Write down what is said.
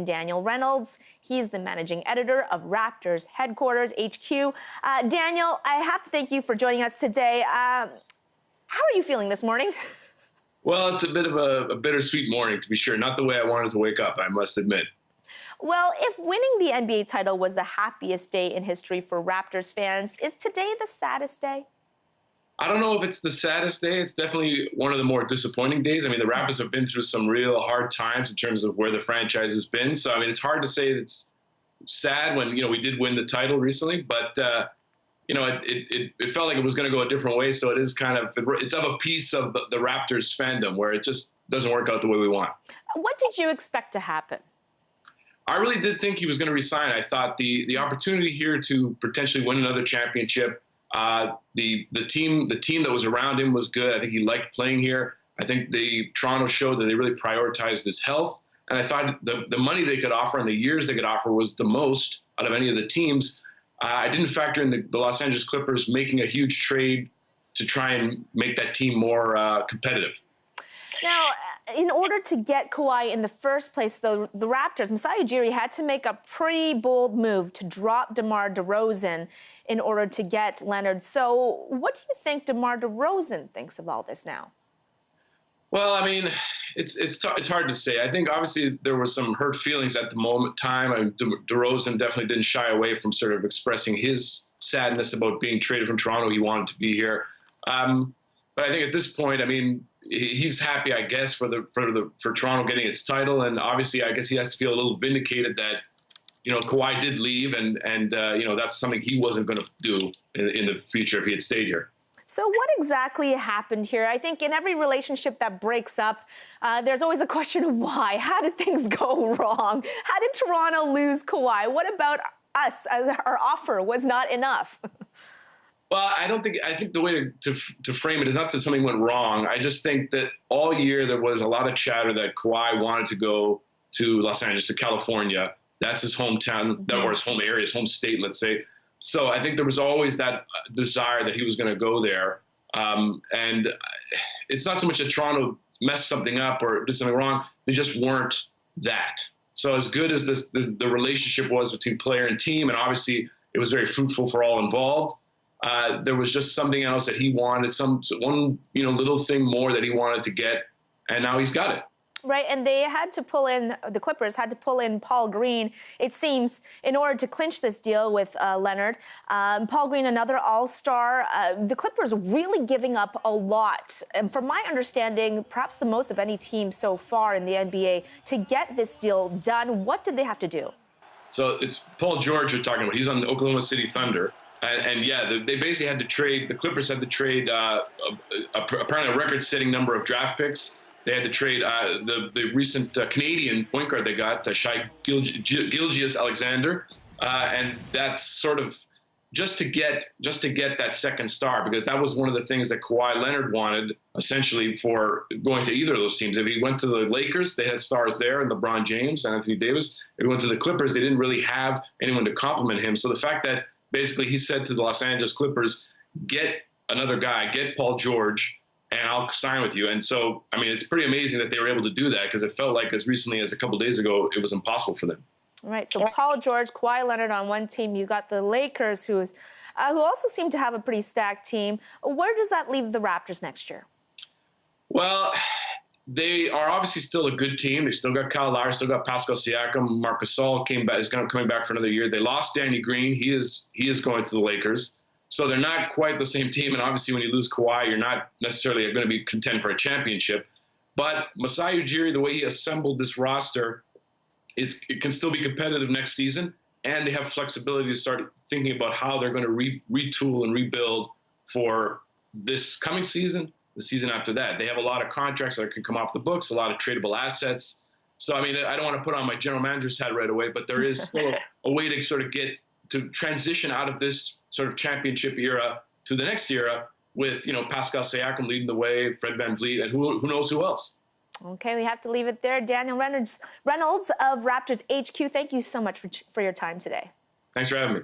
Daniel Reynolds. He's the managing editor of Raptors headquarters, HQ. Daniel, I have to thank you for joining us today. How are you feeling this morning? Well, it's a bit of a bittersweet morning, to be sure. Not the way I wanted to wake up, I must admit. Well, if winning the NBA title was the happiest day in history for Raptors fans, is today the saddest day? I don't know if it's the saddest day. It's definitely one of the more disappointing days. I mean, the Raptors have been through some real hard times in terms of where the franchise has been. So, I mean, it's hard to say it's sad when, we did win the title recently, but, it felt like it was going to go a different way. So it is it's of a piece of the Raptors fandom where it just doesn't work out the way we want. What did you expect to happen? I really did think he was going to resign. I thought the opportunity here to potentially win another championship, the team that was around him was good. I think he liked playing here. I think Toronto showed that they really prioritized his health. And I thought the money they could offer and the years they could offer was the most out of any of the teams. I didn't factor in the Los Angeles Clippers making a huge trade to try and make that team more competitive. Now, in order to get Kawhi in the first place, though, the Raptors, Masai Ujiri had to make a pretty bold move to drop DeMar DeRozan in order to get Leonard. So what do you think DeMar DeRozan thinks of all this now? Well, I mean, it's hard to say. I think obviously there were some hurt feelings at the time. I mean, DeRozan definitely didn't shy away from sort of expressing his sadness about being traded from Toronto. He wanted to be here. But I think at this point, I mean, he's happy, I guess, for Toronto getting its title, and obviously, I guess he has to feel a little vindicated that, Kawhi did leave, and that's something he wasn't going to do in the future if he had stayed here. So what exactly happened here? I think in every relationship that breaks up, there's always a question of why. How did things go wrong? How did Toronto lose Kawhi? What about us? Our offer was not enough. Well, I think the way to frame it is not that something went wrong. I just think that all year there was a lot of chatter that Kawhi wanted to go to Los Angeles, to California. That's his hometown, or his home area, his home state, let's say. So I think there was always that desire that he was going to go there. And it's not so much that Toronto messed something up or did something wrong. They just weren't that. So as good as the relationship was between player and team, and obviously it was very fruitful for all involved, there was just something else that he wanted, one little thing more that he wanted to get, and now he's got it. Right, and the Clippers had to pull in Paul Green, it seems, in order to clinch this deal with Leonard. Paul Green, another all-star. The Clippers really giving up a lot, and from my understanding, perhaps the most of any team so far in the NBA, to get this deal done. What did they have to do? So it's Paul George you're talking about. He's on the Oklahoma City Thunder. And yeah, they basically had to trade, the Clippers had to trade apparently a record-setting number of draft picks. They had to trade the recent Canadian point guard they got, Shai Gilgeous-Alexander, and that's sort of just to get that second star, because that was one of the things that Kawhi Leonard wanted, essentially, for going to either of those teams. If he went to the Lakers, they had stars there, and LeBron James, and Anthony Davis. If he went to the Clippers, they didn't really have anyone to complement him. So the fact that basically he said to the Los Angeles Clippers, get another guy, get Paul George, and I'll sign with you. And so, I mean, it's pretty amazing that they were able to do that, because it felt like as recently as a couple of days ago, it was impossible for them. All right, so Paul George, Kawhi Leonard on one team. You got the Lakers, who also seem to have a pretty stacked team. Where does that leave the Raptors next year? Well, they are obviously still a good team. They still got Kyle Lowry, still got Pascal Siakam. Marc Gasol is coming back for another year. They lost Danny Green. He is going to the Lakers. So they're not quite the same team. And obviously when you lose Kawhi, you're not necessarily going to be content for a championship. But Masai Ujiri, the way he assembled this roster, it can still be competitive next season. And they have flexibility to start thinking about how they're going to retool and rebuild for this coming season, the season after that. They have a lot of contracts that can come off the books, a lot of tradable assets. So, I mean, I don't want to put on my general manager's hat right away, but there is still a way to sort of transition out of this sort of championship era to the next era with, Pascal Siakam leading the way, Fred VanVleet, and who knows who else. Okay, we have to leave it there. Daniel Reynolds of Raptors HQ, thank you so much for your time today. Thanks for having me.